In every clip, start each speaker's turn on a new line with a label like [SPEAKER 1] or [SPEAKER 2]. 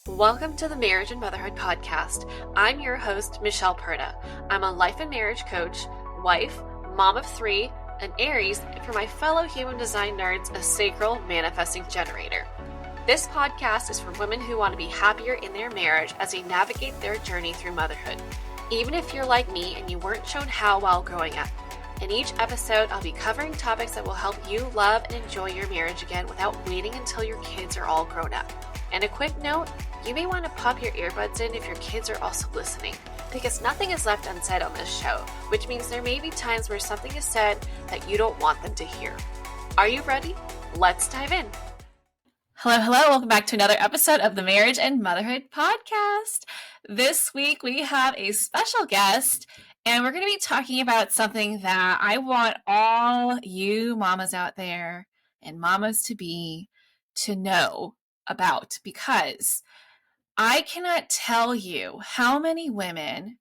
[SPEAKER 1] Welcome to the Marriage and Motherhood podcast. I'm your host, Michelle Perda. I'm a life and marriage coach, wife, mom of three, an Aries, and for my fellow human design nerds, a sacral manifesting generator. This podcast is for women who want to be happier in their marriage as they navigate their journey through motherhood, even if you're like me and you weren't shown how while growing up. In each episode, I'll be covering topics that will help you love and enjoy your marriage again without waiting until your kids are all grown up. And a quick note, you may want to pop your earbuds in if your kids are also listening, because nothing is left unsaid on this show, which means there may be times where something is said that you don't want them to hear. Are you ready? Let's dive in. Hello. Welcome back to another episode of the Marriage and Motherhood podcast. This week we have a special guest, and we're going to be talking about something that I want all you mamas out there and mamas to be to know about, because I cannot tell you how many women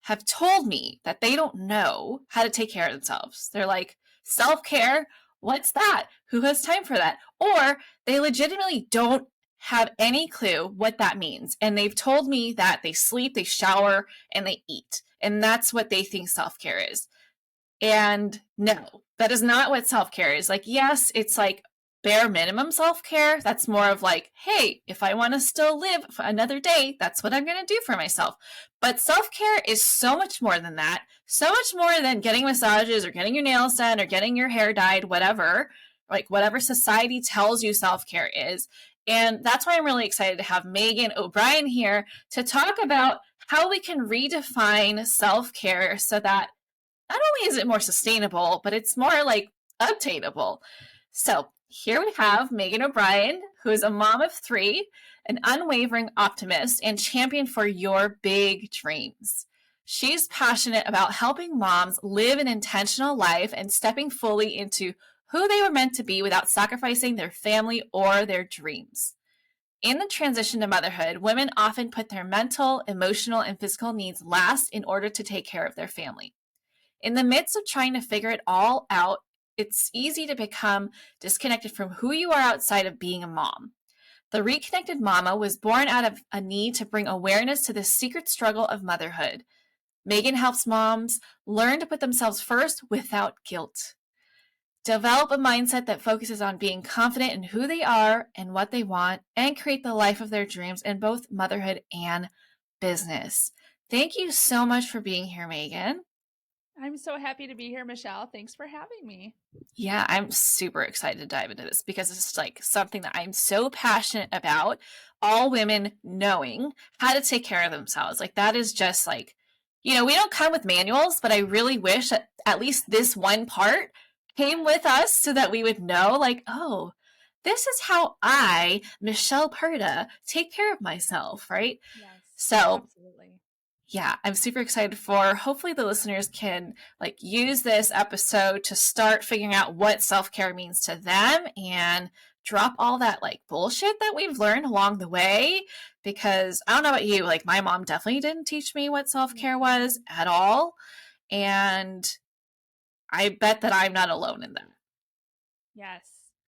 [SPEAKER 1] have told me that they don't know how to take care of themselves. They're like, self-care, what's that? Who has time for that? Or they legitimately don't have any clue what that means. And they've told me that they sleep, they shower, and they eat. And that's what they think self-care is. And no, that is not what self-care is. Like, yes, it's like bare minimum self-care. That's more of like, hey, if I want to still live for another day, that's what I'm going to do for myself. But self-care is so much more than that. So much more than getting massages or getting your nails done or getting your hair dyed, whatever, like whatever society tells you self-care is. And that's why I'm really excited to have Meghan O'Brien here to talk about how we can redefine self-care so that not only is it more sustainable, but it's more like obtainable. So here we have Meghan O'Brien, who is a mom of three, an unwavering optimist, and champion for your big dreams. She's passionate about helping moms live an intentional life and stepping fully into who they were meant to be without sacrificing their family or their dreams. In the transition to motherhood, women often put their mental, emotional, and physical needs last in order to take care of their family. In the midst of trying to figure it all out, it's easy to become disconnected from who you are outside of being a mom. The Reconnected Mama was born out of a need to bring awareness to the secret struggle of motherhood. Meghan helps moms learn to put themselves first without guilt. Develop a mindset that focuses on being confident in who they are and what they want, and create the life of their dreams in both motherhood and business. Thank you so much for being here, Meghan.
[SPEAKER 2] I'm so happy to be here, Michelle. Thanks for having me.
[SPEAKER 1] Yeah, I'm super excited to dive into this because it's like something that I'm so passionate about. All women knowing how to take care of themselves. Like that is just like, we don't come with manuals, but I really wish that at least this one part came with us so that we would know like, oh, this is how I, Michelle Perda, take care of myself, right?
[SPEAKER 2] Yes,
[SPEAKER 1] So
[SPEAKER 2] absolutely.
[SPEAKER 1] yeah, I'm super excited for hopefully the listeners can like use this episode to start figuring out what self-care means to them and drop all that like bullshit that we've learned along the way, because I don't know about you, like my mom definitely didn't teach me what self-care was at all, and I bet that I'm not alone in that.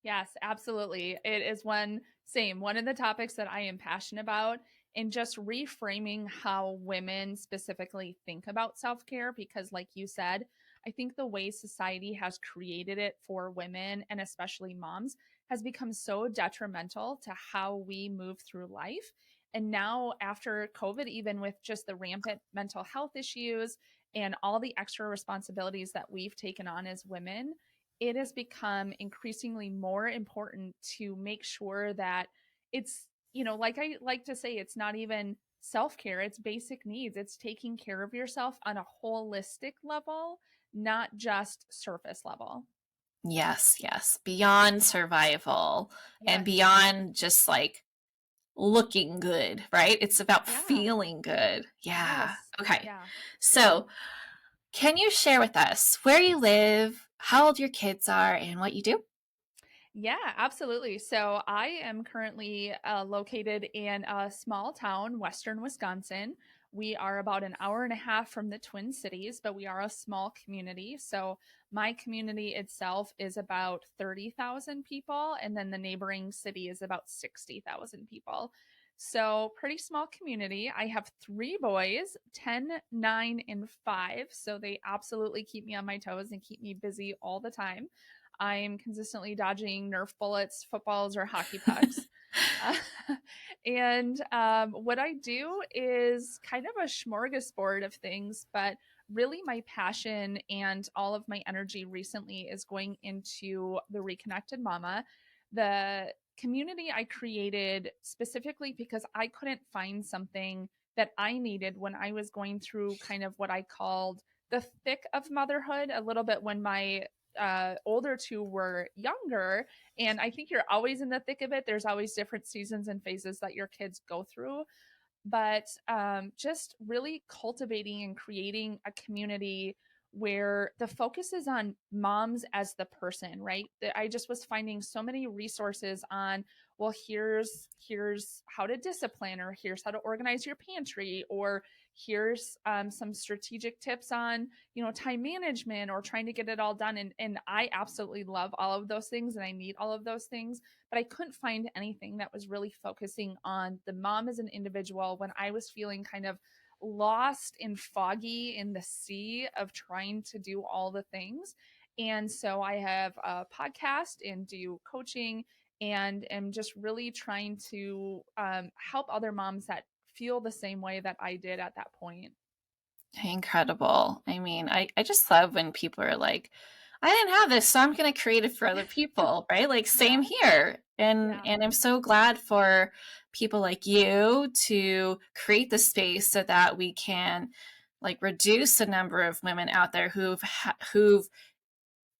[SPEAKER 2] Yes, absolutely. It is one of the topics that I am passionate about, and just reframing how women specifically think about self-care, because like you said, I think the way society has created it for women and especially moms has become so detrimental to how we move through life. And now after COVID, even with just the rampant mental health issues and all the extra responsibilities that we've taken on as women, it has become increasingly more important to make sure that it's, like I like to say, it's not even self care, it's basic needs. It's taking care of yourself on a holistic level, not just surface level.
[SPEAKER 1] Yes. Beyond survival and
[SPEAKER 2] Yes.
[SPEAKER 1] beyond just like looking good, right? It's about
[SPEAKER 2] Yeah.
[SPEAKER 1] feeling good. Yeah.
[SPEAKER 2] Yes.
[SPEAKER 1] Okay.
[SPEAKER 2] Yeah.
[SPEAKER 1] So, can you share with us where you live, how old your kids are, and what you do?
[SPEAKER 2] Yeah, absolutely. So I am currently located in a small town, Western Wisconsin. We are about an hour and a half from the Twin Cities, but we are a small community. So my community itself is about 30,000 people, and then the neighboring city is about 60,000 people. So, pretty small community. I have 3 boys, 10, 9, and 5. So, they absolutely keep me on my toes and keep me busy all the time. I'm consistently dodging Nerf bullets, footballs, or hockey pucks. Uh, and what I do is kind of a smorgasbord of things, but really my passion and all of my energy recently is going into the Reconnected Mama, the community I created specifically because I couldn't find something that I needed when I was going through kind of what I called the thick of motherhood a little bit when my older two were younger. And I think you're always in the thick of it. There's always different seasons and phases that your kids go through. But just really cultivating and creating a community where the focus is on moms as the person, right? I just was finding so many resources on, well, here's how to discipline, or here's how to organize your pantry, or here's some strategic tips on, time management or trying to get it all done. And I absolutely love all of those things, and I need all of those things, but I couldn't find anything that was really focusing on the mom as an individual when I was feeling kind of lost and foggy in the sea of trying to do all the things. And so I have a podcast and do coaching, and am just really trying to help other moms that feel the same way that I did at that point.
[SPEAKER 3] Incredible. I mean, I just love when people are like, I didn't have this, so I'm going to create it for other people, right? Like same here. And I'm so glad for people like you to create the space so that we can like reduce the number of women out there who've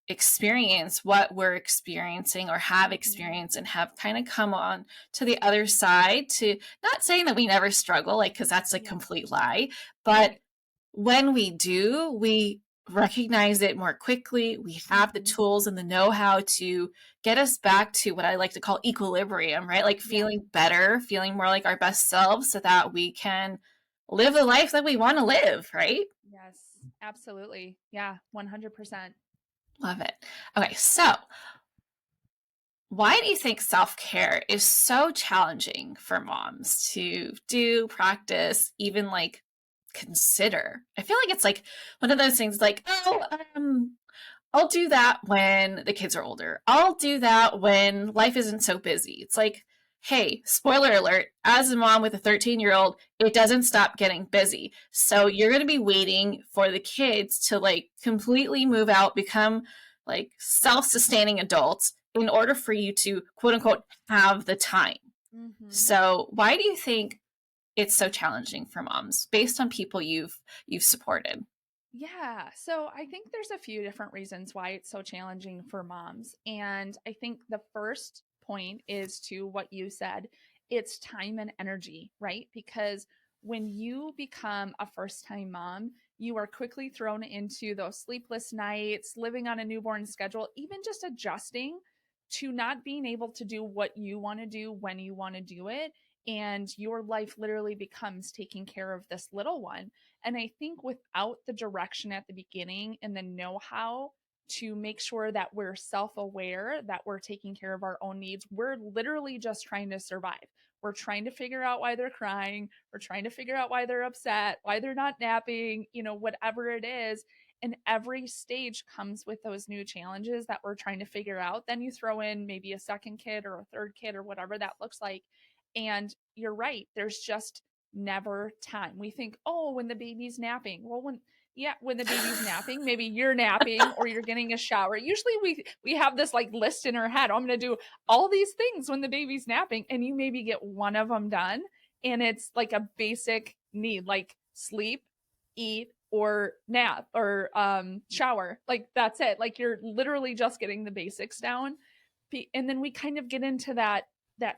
[SPEAKER 3] experienced what we're experiencing or have experienced and have kind of come on to the other side. To not saying that we never struggle, like, because that's a complete lie, but when we do, we recognize it more quickly. We have the tools and the know-how to get us back to what I like to call equilibrium, right? Like feeling better, feeling more like our best selves so that we can live the life that we want to live, right?
[SPEAKER 2] Yes, absolutely. Yeah, 100%.
[SPEAKER 3] Love it. Okay, so why do you think self-care is so challenging for moms to do, practice, even like consider? I feel like it's like one of those things like, oh, I'll do that when the kids are older. I'll do that when life isn't so busy. It's like, hey, spoiler alert, as a mom with a 13-year-old, it doesn't stop getting busy. So you're going to be waiting for the kids to like completely move out, become like self-sustaining adults in order for you to quote unquote have the time. So why do you think it's so challenging for moms based on people you've supported?
[SPEAKER 2] Yeah. So I think there's a few different reasons why it's so challenging for moms. And I think the first point is to what you said, it's time and energy, right? Because when you become a first time mom, you are quickly thrown into those sleepless nights, living on a newborn schedule, even just adjusting to not being able to do what you want to do when you want to do it. And your life literally becomes taking care of this little one. And I think without the direction at the beginning and the know how to make sure that we're self aware, that we're taking care of our own needs, we're literally just trying to survive. We're trying to figure out why they're crying. We're trying to figure out why they're upset, why they're not napping, whatever it is. And every stage comes with those new challenges that we're trying to figure out. Then you throw in maybe a second kid or a third kid or whatever that looks like. And you're right, there's just never time. We think, oh, when the baby's napping. Well, when the baby's napping, maybe you're napping or you're getting a shower. Usually we have this like list in our head. I'm going to do all these things when the baby's napping, and you maybe get one of them done, and it's like a basic need, like sleep, eat, or nap, or shower. Like that's it. Like you're literally just getting the basics down. And then we kind of get into that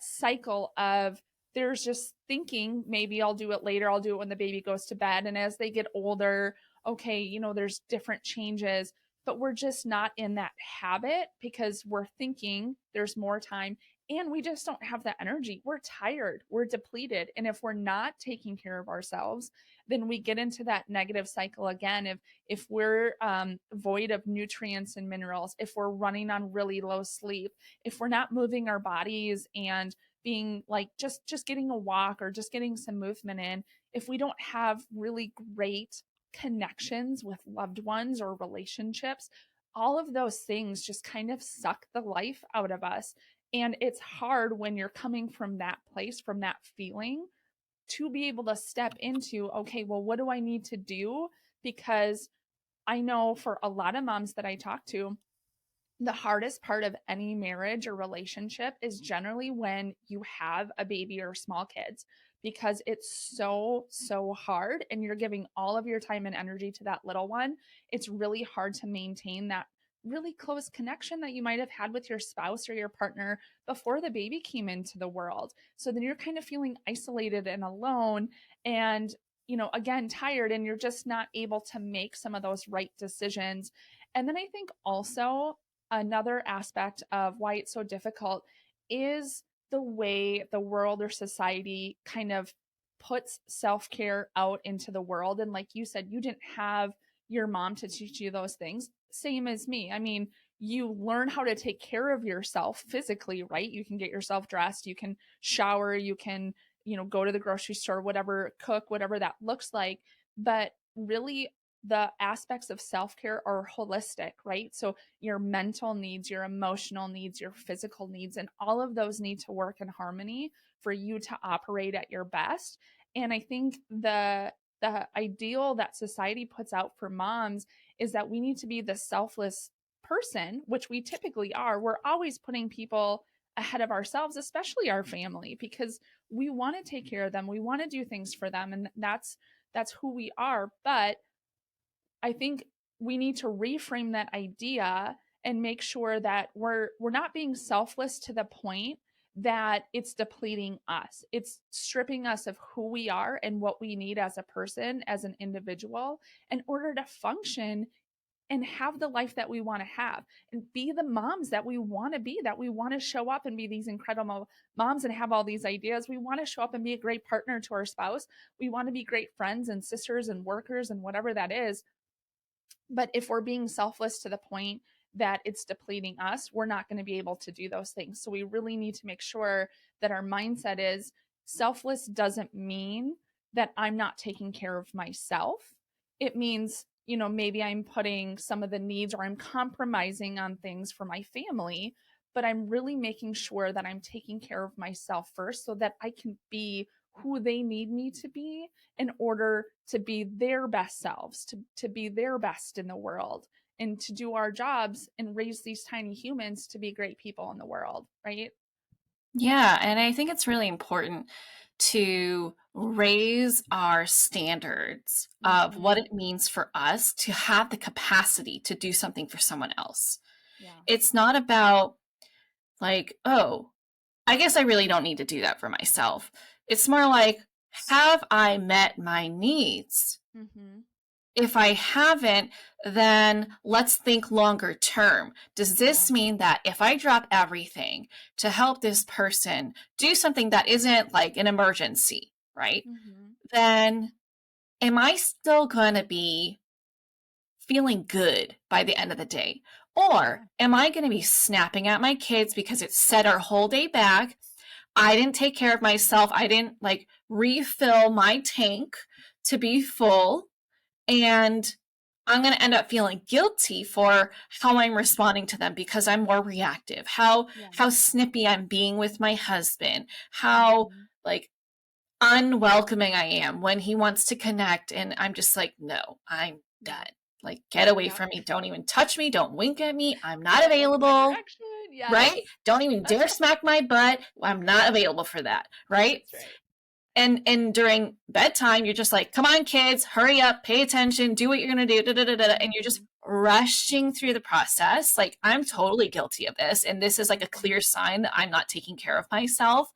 [SPEAKER 2] cycle of there's just thinking, maybe I'll do it later. I'll do it when the baby goes to bed. And as they get older, okay, there's different changes, but we're just not in that habit because we're thinking there's more time and we just don't have that energy. We're tired, we're depleted. And if we're not taking care of ourselves, then we get into that negative cycle again. If we're void of nutrients and minerals, if we're running on really low sleep, if we're not moving our bodies and being like just getting a walk or just getting some movement in, if we don't have really great connections with loved ones or relationships, all of those things just kind of suck the life out of us. And it's hard when you're coming from that place, from that feeling, to be able to step into, okay, well, what do I need to do? Because I know for a lot of moms that I talk to, the hardest part of any marriage or relationship is generally when you have a baby or small kids, because it's so hard and you're giving all of your time and energy to that little one. It's really hard to maintain that really close connection that you might have had with your spouse or your partner before the baby came into the world. So then you're kind of feeling isolated and alone and, again, tired, and you're just not able to make some of those right decisions. And then I think also another aspect of why it's so difficult is the way the world or society kind of puts self-care out into the world. And like you said, you didn't have your mom to teach you those things. Same as me. I mean, you learn how to take care of yourself physically, right? You can get yourself dressed, you can shower, you can, go to the grocery store, whatever, cook, whatever that looks like. But really, the aspects of self-care are holistic, right? So your mental needs, your emotional needs, your physical needs, and all of those need to work in harmony for you to operate at your best. And I think the ideal that society puts out for moms is that we need to be the selfless person, which we typically are. We're always putting people ahead of ourselves, especially our family, because we want to take care of them. We want to do things for them, and that's who we are. But I think we need to reframe that idea and make sure that we're not being selfless to the point that it's depleting us. It's stripping us of who we are and what we need as a person, as an individual, in order to function and have the life that we want to have and be the moms that we want to be, that we want to show up and be these incredible moms and have all these ideas. We want to show up and be a great partner to our spouse. We want to be great friends and sisters and workers and whatever that is. But if we're being selfless to the point that it's depleting us, we're not going to be able to do those things. So we really need to make sure that our mindset is selfless doesn't mean that I'm not taking care of myself. It means, maybe I'm putting some of the needs or I'm compromising on things for my family, but I'm really making sure that I'm taking care of myself first so that I can be who they need me to be in order to be their best selves, to be their best in the world, and to do our jobs and raise these tiny humans to be great people in the world, right?
[SPEAKER 3] Yeah, and I think it's really important to raise our standards of what it means for us to have the capacity to do something for someone else.
[SPEAKER 2] Yeah.
[SPEAKER 3] It's not about like, oh, I guess I really don't need to do that for myself. It's more like, have I met my needs?
[SPEAKER 2] Mm-hmm.
[SPEAKER 3] If I haven't, then let's think longer term. Does this mean that if I drop everything to help this person do something that isn't like an emergency, right?
[SPEAKER 2] Mm-hmm.
[SPEAKER 3] Then am I still going to be feeling good by the end of the day? Or am I going to be snapping at my kids because it set our whole day back? I didn't take care of myself. I didn't like refill my tank to be full. And I'm going to end up feeling guilty for how I'm responding to them because I'm more reactive, how snippy I'm being with my husband, how like unwelcoming I am when he wants to connect. And I'm just like, no, I'm done. Like, get away from me. Don't even touch me. Don't wink at me. I'm not available. Right? Don't even dare smack my butt. I'm not available for that. Right?
[SPEAKER 2] That's right.
[SPEAKER 3] And during bedtime, you're just like, come on, kids, hurry up, pay attention, do what you're going to do, and you're just rushing through the process. Like, I'm totally guilty of this. And this is like a clear sign that I'm not taking care of myself.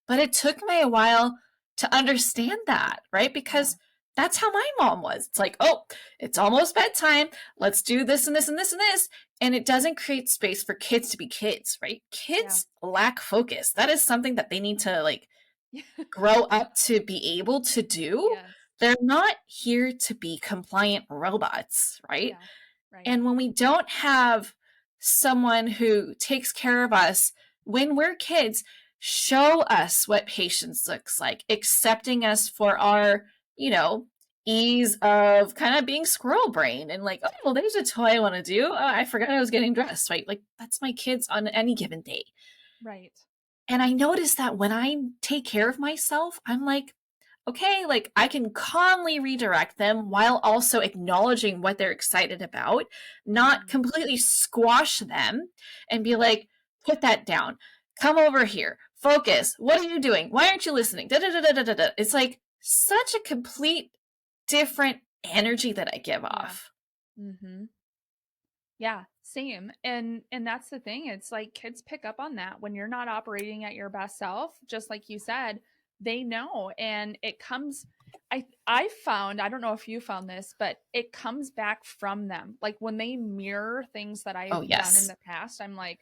[SPEAKER 3] But it took me a while to understand that, right? Because that's how my mom was. It's like, oh, it's almost bedtime. Let's do this and this and this and this. And it doesn't create space for kids to be kids, right? Kids lack focus. That is something that they need to like grow up to be able to do. Yes. They're not here to be compliant robots, right? Right? And when we don't have someone who takes care of us when we're kids, show us what patience looks like, accepting us for our, ease of kind of being squirrel brain and like, oh, well, there's a toy I want to do. Oh, I forgot I was getting dressed, right? Like that's my kids on any given day.
[SPEAKER 2] Right.
[SPEAKER 3] And I noticed that when I take care of myself, I'm like, okay, like I can calmly redirect them while also acknowledging what they're excited about, not completely squash them and be like, put that down, come over here, focus. What are you doing? Why aren't you listening? Da, da, da, da, da, da. It's like such a complete different energy that I give off.
[SPEAKER 2] Mm-hmm. Yeah, same. And that's the thing. It's like kids pick up on that when you're not operating at your best self, just like you said, they know. And it comes I found, I don't know if you found this, but it comes back from them. Like when they mirror things that I've done in the past, I'm like,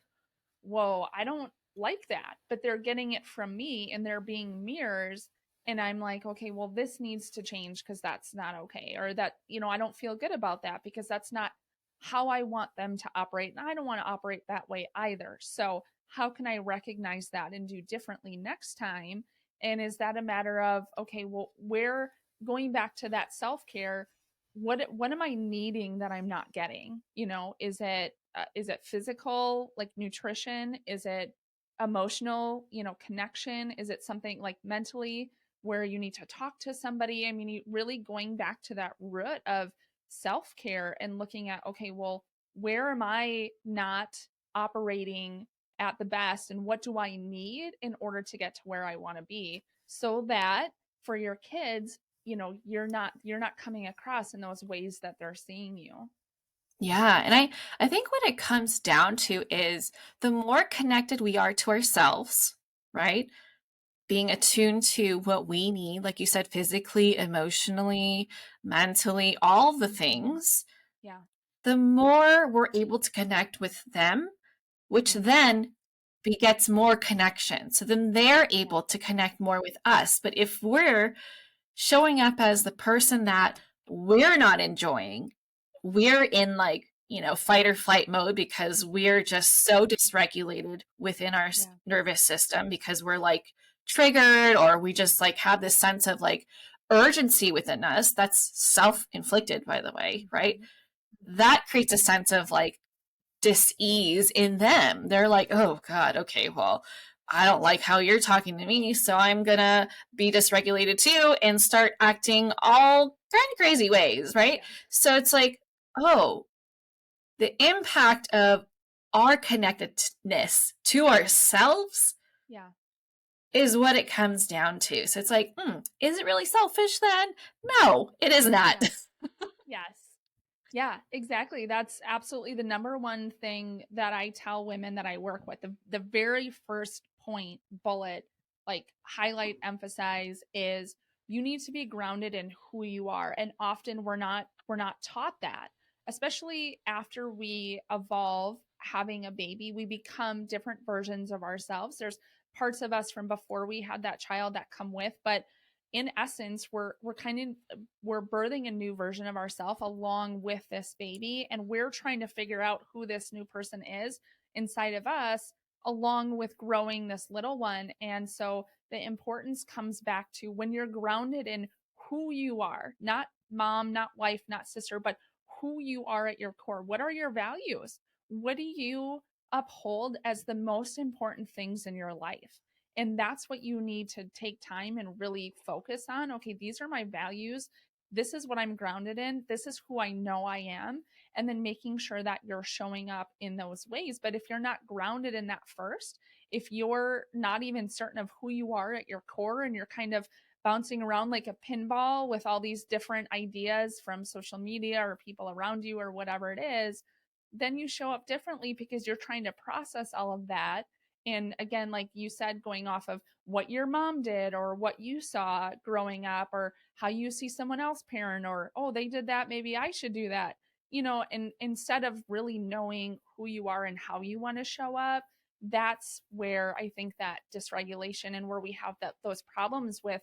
[SPEAKER 2] whoa, I don't like that. But they're getting it from me and they're being mirrors. And I'm like, okay, well, this needs to change because that's not okay. Or that, I don't feel good about that because that's not how I want them to operate. And I don't want to operate that way either. So, how can I recognize that and do differently next time? And is that a matter of, okay, well, where going back to that self care, what am I needing that I'm not getting? Is it physical, like nutrition? Is it emotional, connection? Is it something like mentally where you need to talk to somebody? I mean, really going back to that root of self care and looking at, okay, well, where am I not operating at the best and what do I need in order to get to where I want to be so that for your kids, you're not coming across in those ways that they're seeing you.
[SPEAKER 3] Yeah, and I think what it comes down to is the more connected we are to ourselves, right? Being attuned to what we need, like you said, physically, emotionally, mentally, all the things.
[SPEAKER 2] Yeah.
[SPEAKER 3] The more we're able to connect with them, which then begets more connection. So then they're able to connect more with us. But if we're showing up as the person that we're not enjoying, we're in like, fight or flight mode because we're just so dysregulated within our nervous system because we're like triggered or we just like have this sense of like urgency within us that's self-inflicted, by the way, right? That creates a sense of like dis-ease in them. They're like, oh God, okay, well, I don't like how you're talking to me, so I'm gonna be dysregulated too and start acting all kind of crazy ways, right? So it's like, oh, the impact of our connectedness to ourselves is what it comes down to. So it's like, is it really selfish then? No, it is not.
[SPEAKER 2] Yes. Yeah, exactly. That's absolutely the number one thing that I tell women that I work with. The very first point, bullet, like highlight, emphasize is you need to be grounded in who you are. And often we're not taught that, especially after we evolve having a baby, we become different versions of ourselves. There's parts of us from before we had that child that come with, but in essence, we're birthing a new version of ourselves along with this baby, and we're trying to figure out who this new person is inside of us along with growing this little one. And so the importance comes back to when you're grounded in who you are, not mom, not wife, not sister, but who you are at your core. What are your values? What do you uphold as the most important things in your life? And that's what you need to take time and really focus on. Okay, these are my values. This is what I'm grounded in. This is who I know I am. And then making sure that you're showing up in those ways. But if you're not grounded in that first, if you're not even certain of who you are at your core and you're kind of bouncing around like a pinball with all these different ideas from social media or people around you or whatever it is, then you show up differently because you're trying to process all of that. And again, like you said, going off of what your mom did or what you saw growing up or how you see someone else parent or, oh, they did that, maybe I should do that. And instead of really knowing who you are and how you want to show up, that's where I think that dysregulation and where we have those problems with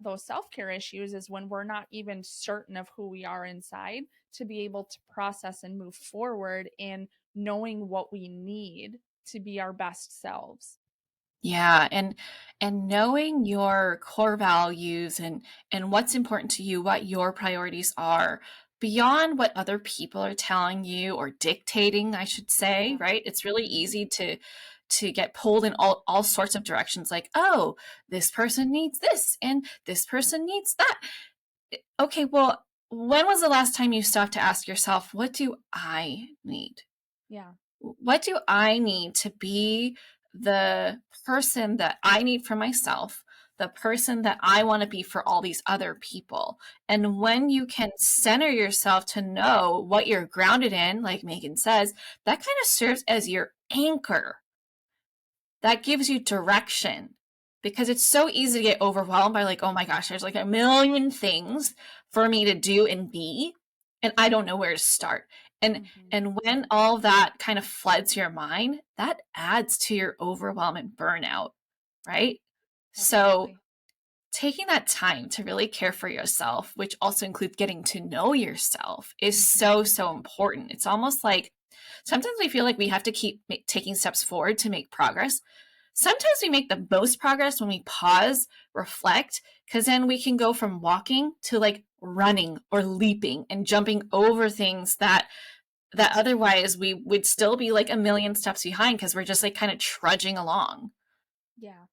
[SPEAKER 2] those self-care issues is when we're not even certain of who we are inside to be able to process and move forward in knowing what we need to be our best selves.
[SPEAKER 3] Yeah, and knowing your core values and what's important to you, what your priorities are beyond what other people are telling you or dictating, I should say,
[SPEAKER 2] Yeah.
[SPEAKER 3] right? It's really easy to get pulled in all sorts of directions like, oh, this person needs this and this person needs that. Okay, well, when was the last time you stopped to ask yourself, what do I need?
[SPEAKER 2] Yeah.
[SPEAKER 3] What do I need to be the person that I need for myself, the person that I want to be for all these other people? And when you can center yourself to know what you're grounded in, like Meghan says, that kind of serves as your anchor. That gives you direction, because it's so easy to get overwhelmed by like, oh my gosh, there's like a million things for me to do and be, and I don't know where to start. And when all that kind of floods your mind, that adds to your overwhelm and burnout, right? So
[SPEAKER 2] Absolutely.
[SPEAKER 3] taking that time to really care for yourself, which also includes getting to know yourself, is so important. It's almost like sometimes we feel like we have to keep taking steps forward to make progress. Sometimes we make the most progress when we pause, reflect, because then we can go from walking to like running or leaping and jumping over things that otherwise we would still be like a million steps behind because we're just like kind of trudging along.
[SPEAKER 2] Yeah.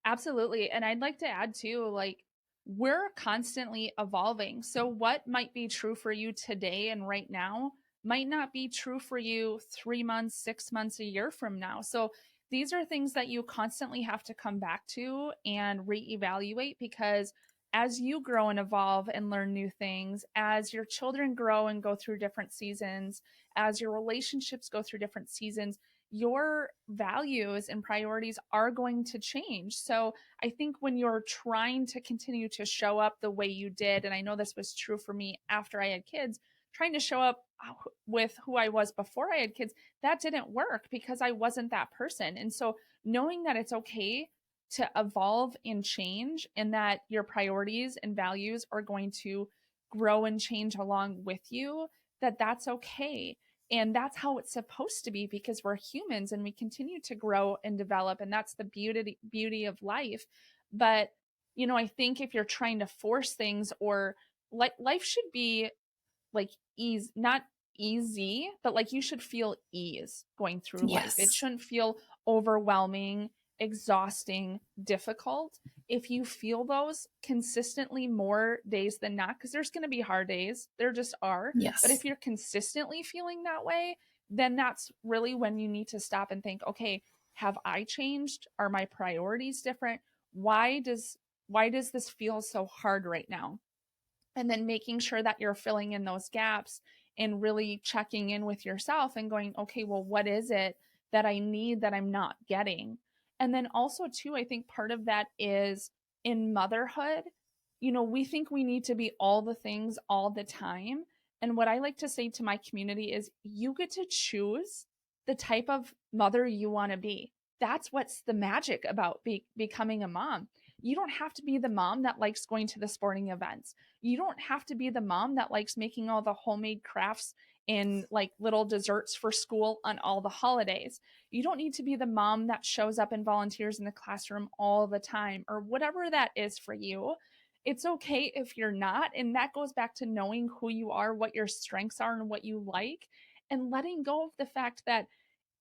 [SPEAKER 2] Absolutely. And I'd like to add too, like, we're constantly evolving. So, what might be true for you today and right now might not be true for you 3 months, 6 months, a year from now. So, these are things that you constantly have to come back to and reevaluate, because as you grow and evolve and learn new things, as your children grow and go through different seasons, as your relationships go through different seasons, your values and priorities are going to change. So I think when you're trying to continue to show up the way you did, and I know this was true for me after I had kids, trying to show up with who I was before I had kids, that didn't work because I wasn't that person. And so knowing that it's okay to evolve and change, and that your priorities and values are going to grow and change along with you, that's okay. And that's how it's supposed to be, because we're humans and we continue to grow and develop, and that's the beauty of life. But I think if you're trying to force things, or like, life should be like ease, not easy, but like you should feel ease going through life. It
[SPEAKER 3] Yes.
[SPEAKER 2] shouldn't feel overwhelming, exhausting, difficult. If you feel those consistently more days than not, because there's going to be hard days, there just are. But
[SPEAKER 3] Yes.
[SPEAKER 2] if you're consistently feeling that way, then that's really when you need to stop and think, okay, have I changed? Are my priorities different? Why does this feel so hard right now? And then making sure that you're filling in those gaps and really checking in with yourself and going, okay, well, what is it that I need that I'm not getting? And then also, too, I think part of that is in motherhood, we think we need to be all the things all the time. And what I like to say to my community is, you get to choose the type of mother you want to be. That's what's the magic about becoming a mom. You don't have to be the mom that likes going to the sporting events. You don't have to be the mom that likes making all the homemade crafts and like little desserts for school on all the holidays. You don't need to be the mom that shows up and volunteers in the classroom all the time, or whatever that is for you. It's okay if you're not. And that goes back to knowing who you are, what your strengths are, and what you like, and letting go of the fact that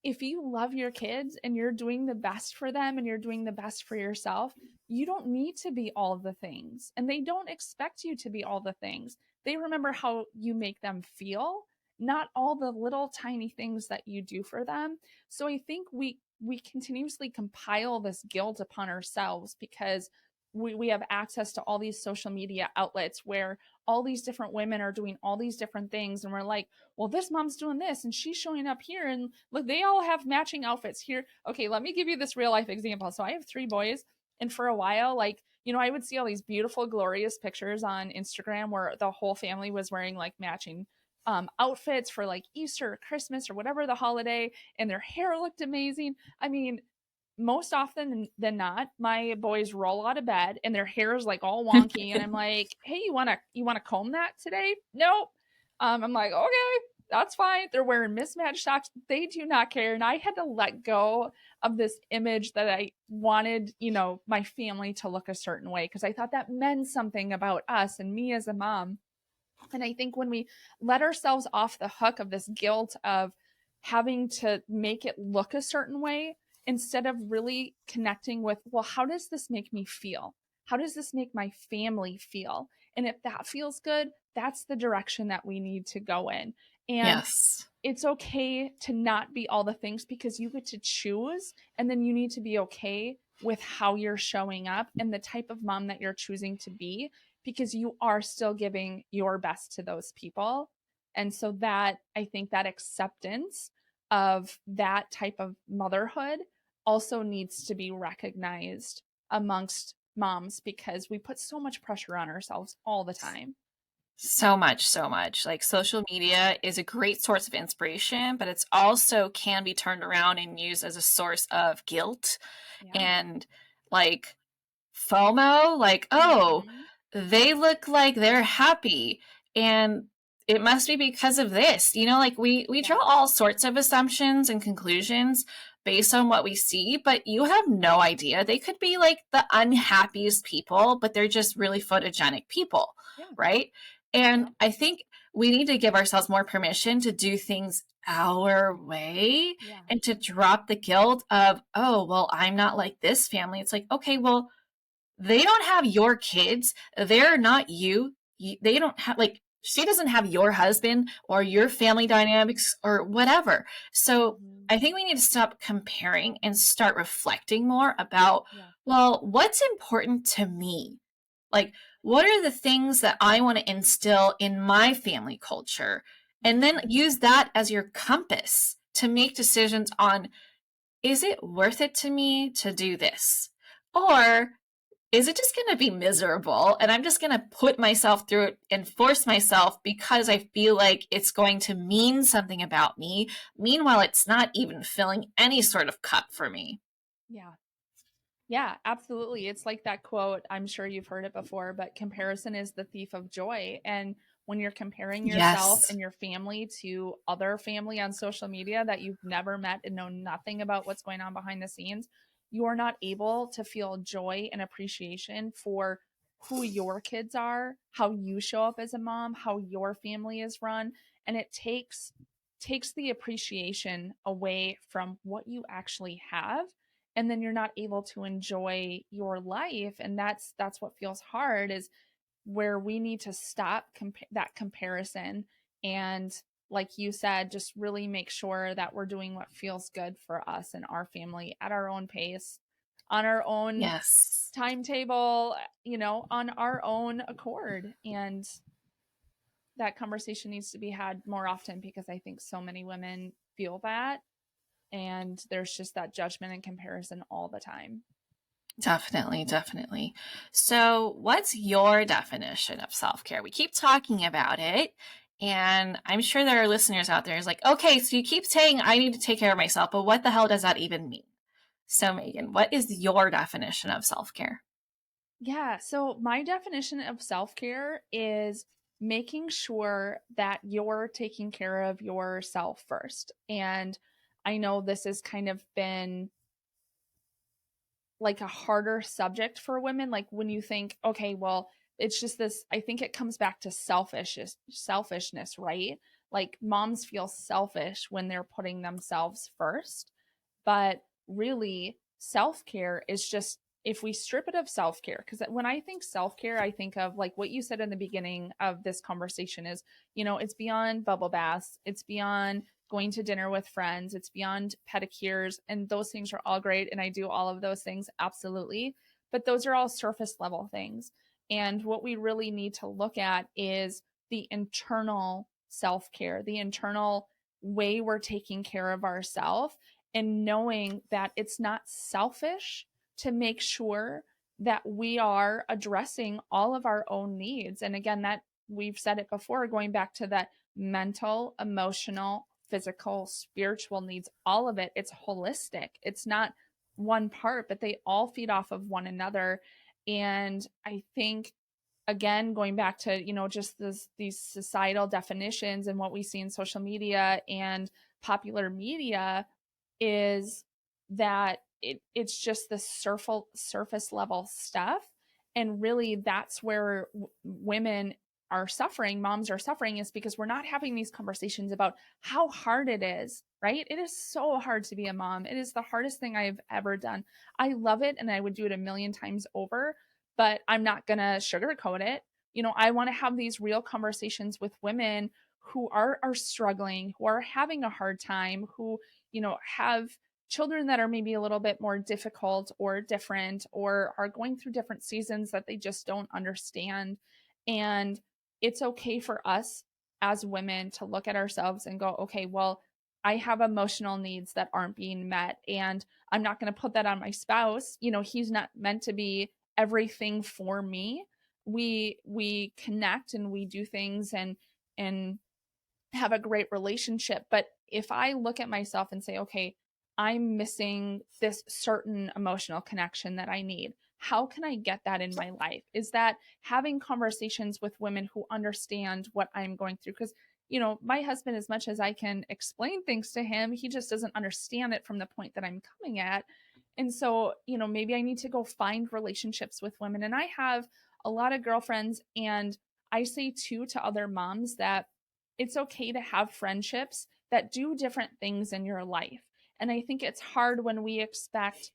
[SPEAKER 2] if you love your kids and you're doing the best for them and you're doing the best for yourself, you don't need to be all the things. And they don't expect you to be all the things. They remember how you make them feel, not all the little tiny things that you do for them. So I think we continuously compile this guilt upon ourselves because we have access to all these social media outlets where all these different women are doing all these different things, and we're like, well, this mom's doing this and she's showing up here, and look, they all have matching outfits here. Okay, let me give you this real life example. So I have 3 boys, and for a while, like, I would see all these beautiful, glorious pictures on Instagram where the whole family was wearing like matching outfits for like Easter or Christmas or whatever the holiday, and their hair looked amazing. I mean, most often than not, my boys roll out of bed and their hair is like all wonky, and I'm like, hey, you wanna comb that today? Nope. I'm like, okay, that's fine. They're wearing mismatched socks. They do not care. And I had to let go of this image that I wanted, you know, my family to look a certain way because I thought that meant something about us and me as a mom. And I think when we let ourselves off the hook of this guilt of having to make it look a certain way, instead of really connecting with, well, how does this make me feel? How does this make my family feel? And if that feels good, that's the direction that we need to go in. And
[SPEAKER 3] Yes.
[SPEAKER 2] it's okay to not be all the things because you get to choose. And then you need to be okay with how you're showing up and the type of mom that you're choosing to be, because you are still giving your best to those people. And so that, I think that acceptance of that type of motherhood also needs to be recognized amongst moms because we put so much pressure on ourselves all the time.
[SPEAKER 3] So much, so much. Like social media is a great source of inspiration, but it's also can be turned around and used as a source of guilt and like FOMO, like, oh, they look like they're happy and it must be because of this. You know, like we draw all sorts of assumptions and conclusions based on what we see, but you have no idea. They could be like the unhappiest people, but they're just really photogenic people, right? And I think we need to give ourselves more permission to do things our way and to drop the guilt of, oh, well, I'm not like this family. It's like, okay, well, they don't have your kids. They're not you. They don't have, like, she doesn't have your husband or your family dynamics or whatever. So I think we need to stop comparing and start reflecting more about, well, what's important to me? Like, what are the things that I want to instill in my family culture? And then use that as your compass to make decisions on, is it worth it to me to do this? Or is it just going to be miserable and I'm just going to put myself through it and force myself because I feel like it's going to mean something about me? Meanwhile, it's not even filling any sort of cup for me.
[SPEAKER 2] Yeah, absolutely. It's like that quote, I'm sure you've heard it before, but comparison is the thief of joy. And when you're comparing yourself and your family to other family on social media that you've never met and know nothing about what's going on behind the scenes, you're not able to feel joy and appreciation for who your kids are, how you show up as a mom, how your family is run. And it takes the appreciation away from what you actually have, and then you're not able to enjoy your life. And that's what feels hard, is where we need to stop that comparison and, like you said, just really make sure that we're doing what feels good for us and our family at our own pace, on our own timetable, you know, on our own accord. And that conversation needs to be had more often because I think so many women feel that, and there's just that judgment and comparison all the time.
[SPEAKER 3] Definitely, definitely. So what's your definition of self-care? We keep talking about it, and I'm sure there are listeners out there who's like, okay, so you keep saying I need to take care of myself, but what the hell does that even mean? So Meghan, what is your definition of self-care?
[SPEAKER 2] Yeah, so my definition of self-care is making sure that you're taking care of yourself first. And I know this has kind of been like a harder subject for women. Like when you think, okay, well, it's just this, I think it comes back to selfishness, right? Like moms feel selfish when they're putting themselves first. But really, self-care is just, if we strip it of self-care, because when I think self-care, I think of like what you said in the beginning of this conversation is, you know, it's beyond bubble baths, it's beyond going to dinner with friends, it's beyond pedicures, and those things are all great. And I do all of those things, absolutely. But those are all surface level things. And what we really need to look at is the internal self-care, the internal way we're taking care of ourselves, and knowing that it's not selfish to make sure that we are addressing all of our own needs. And again, that we've said it before, going back to that mental, emotional, physical, spiritual needs, all of it, it's holistic. It's not one part, but they all feed off of one another. And I think, again, going back to, you know, just these societal definitions and what we see in social media and popular media, is that it's just the surface level stuff. And really that's where women are suffering, moms are suffering, is because we're not having these conversations about how hard it is, right? It is so hard to be a mom. It is the hardest thing I've ever done. I love it and I would do it a million times over, but I'm not going to sugarcoat it. You know, I want to have these real conversations with women who are struggling, who are having a hard time, who, you know, have children that are maybe a little bit more difficult or different, or are going through different seasons that they just don't understand. And it's okay for us as women to look at ourselves and go, okay, well, I have emotional needs that aren't being met, and I'm not going to put that on my spouse. You know, he's not meant to be everything for me. We connect and we do things and have a great relationship. But if I look at myself and say, okay, I'm missing this certain emotional connection that I need, how can I get that in my life? Is that having conversations with women who understand what I'm going through? Because, you know, my husband, as much as I can explain things to him, he just doesn't understand it from the point that I'm coming at. And so, you know, maybe I need to go find relationships with women. And I have a lot of girlfriends, and I say too to other moms that it's okay to have friendships that do different things in your life. And I think it's hard when we expect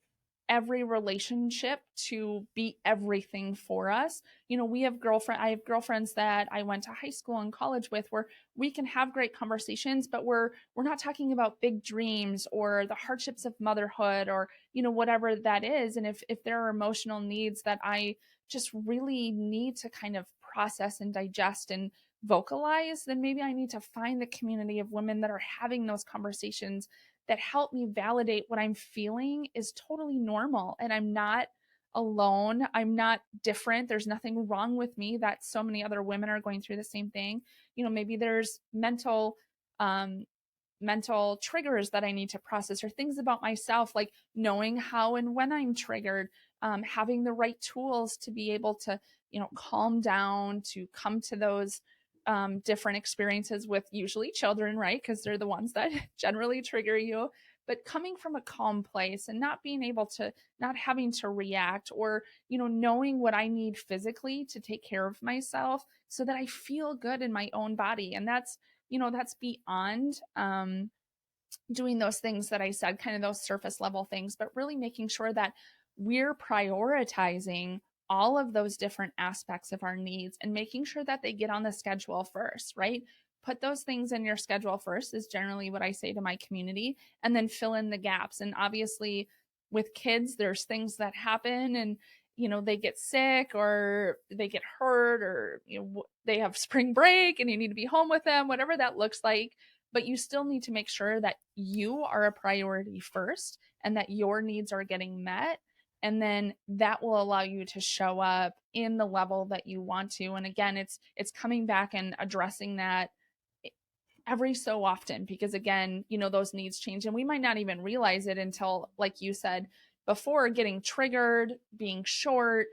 [SPEAKER 2] every relationship to be everything for us. You know, I have girlfriends that I went to high school and college with, where we can have great conversations, but we're not talking about big dreams or the hardships of motherhood, or, you know, whatever that is. And if there are emotional needs that I just really need to kind of process and digest and vocalize, then maybe I need to find the community of women that are having those conversations that help me validate what I'm feeling is totally normal, and I'm not alone. I'm not different. There's nothing wrong with me, that so many other women are going through the same thing. You know, maybe there's mental triggers that I need to process, or things about myself, like knowing how and when I'm triggered, having the right tools to be able to, you know, calm down, to come to those different experiences with usually children, right? Because they're the ones that generally trigger you. But coming from a calm place and not being able to, not having to react, or, you know, knowing what I need physically to take care of myself so that I feel good in my own body. And that's, you know, that's beyond doing those things that I said, kind of those surface level things, but really making sure that we're prioritizing all of those different aspects of our needs and making sure that they get on the schedule first, right? Put those things in your schedule first is generally what I say to my community, and then fill in the gaps. And obviously with kids, there's things that happen, and, you know, they get sick or they get hurt, or, you know, they have spring break and you need to be home with them, whatever that looks like. But you still need to make sure that you are a priority first and that your needs are getting met. And then that will allow you to show up in the level that you want to. And again, it's coming back and addressing that every so often, because again, you know, those needs change and we might not even realize it until, like you said before, getting triggered, being short,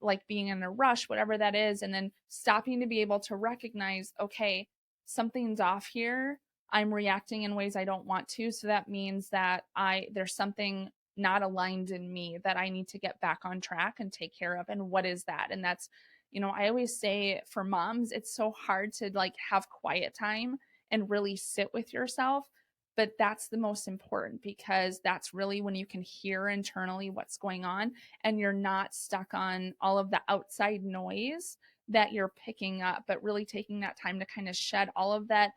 [SPEAKER 2] like being in a rush, whatever that is, and then stopping to be able to recognize, okay, something's off here. I'm reacting in ways I don't want to. So that means that there's something not aligned in me that I need to get back on track and take care of. And what is that? And that's, you know, I always say for moms, it's so hard to like have quiet time and really sit with yourself. But that's the most important, because that's really when you can hear internally what's going on and you're not stuck on all of the outside noise that you're picking up, but really taking that time to kind of shed all of that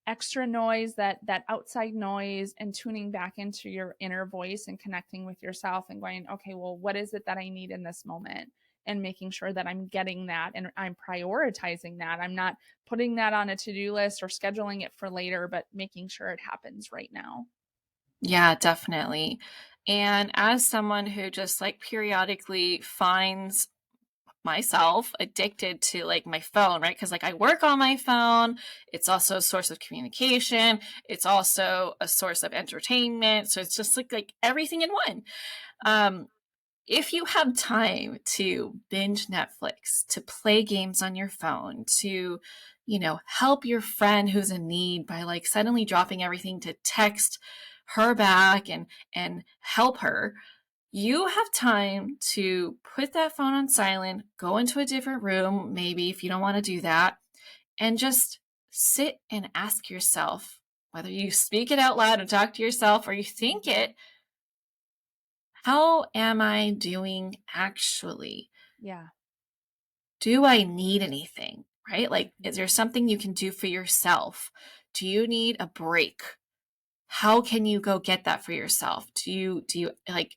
[SPEAKER 2] extra noise, that outside noise, and tuning back into your inner voice and connecting with yourself and going, okay, well, what is it that I need in this moment? And making sure that I'm getting that and I'm prioritizing that. I'm not putting that on a to-do list or scheduling it for later, but making sure it happens right now.
[SPEAKER 3] Yeah, definitely. And as someone who just like periodically finds myself addicted to like my phone, right? Because like I work on my phone. It's also a source of communication. It's also a source of entertainment. So it's just like everything in one. If you have time to binge Netflix, to play games on your phone, to, you know, help your friend who's in need by like suddenly dropping everything to text her back and help her, you have time to put that phone on silent, go into a different room, maybe if you don't want to do that, and just sit and ask yourself, whether you speak it out loud and talk to yourself or you think it, how am I doing actually?
[SPEAKER 2] Yeah.
[SPEAKER 3] Do I need anything? Right? Like, is there something you can do for yourself? Do you need a break? How can you go get that for yourself? Do you like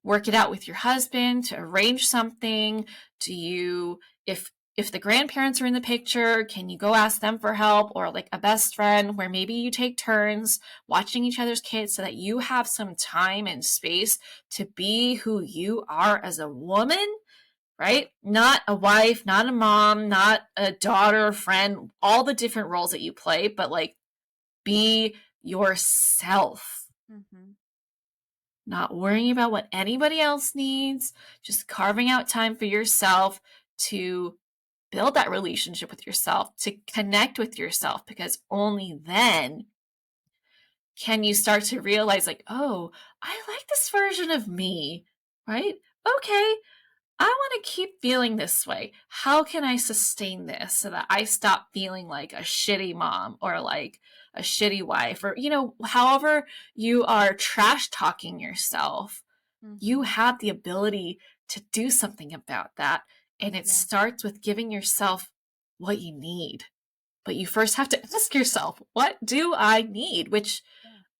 [SPEAKER 3] work it out with your husband to arrange something? Do you, if the grandparents are in the picture, can you go ask them for help, or like a best friend where maybe you take turns watching each other's kids so that you have some time and space to be who you are as a woman, right? Not a wife, not a mom, not a daughter, friend, all the different roles that you play, but like be yourself.
[SPEAKER 2] Mm-hmm.
[SPEAKER 3] Not worrying about what anybody else needs, just carving out time for yourself to build that relationship with yourself, to connect with yourself, because only then can you start to realize, like, oh, I like this version of me, right? Okay, I want to keep feeling this way. How can I sustain this so that I stop feeling like a shitty mom or like a shitty wife, or, however you are trash talking yourself, you have the ability to do something about that. And it starts with giving yourself what you need. But you first have to ask yourself, what do I need? Which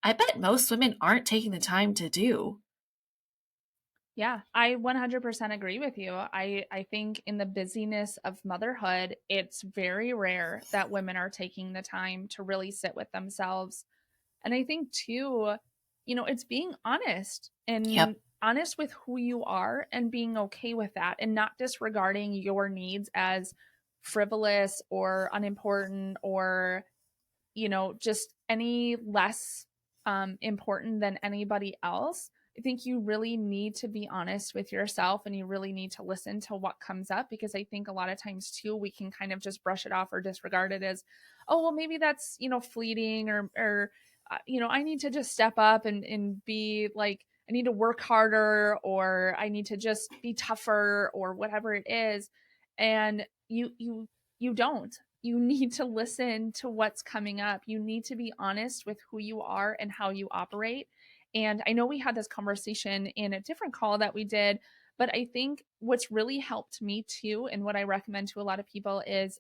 [SPEAKER 3] I bet most women aren't taking the time to do.
[SPEAKER 2] Yeah, I 100% agree with you. I think in the busyness of motherhood, it's very rare that women are taking the time to really sit with themselves. And I think too, it's being honest and honest with who you are and being okay with that and not disregarding your needs as frivolous or unimportant or, just any less important than anybody else. I think you really need to be honest with yourself and you really need to listen to what comes up, because I think a lot of times too, we can kind of just brush it off or disregard it as, oh, well, maybe that's, fleeting or I need to just step up and be like, I need to work harder or I need to just be tougher or whatever it is. And you don't. You need to listen to what's coming up. You need to be honest with who you are and how you operate. And I know we had this conversation in a different call that we did, but I think what's really helped me too, and what I recommend to a lot of people is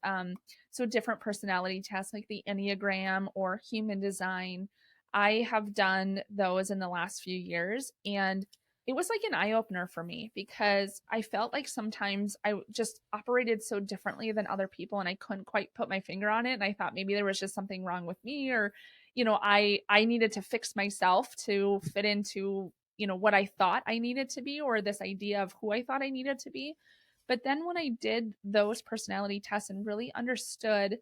[SPEAKER 2] so different personality tests like the Enneagram or human design. I have done those in the last few years, and it was like an eye opener for me because I felt like sometimes I just operated so differently than other people and I couldn't quite put my finger on it. And I thought maybe there was just something wrong with me, or, I needed to fix myself to fit into, what I thought I needed to be, or this idea of who I thought I needed to be. But then when I did those personality tests and really understood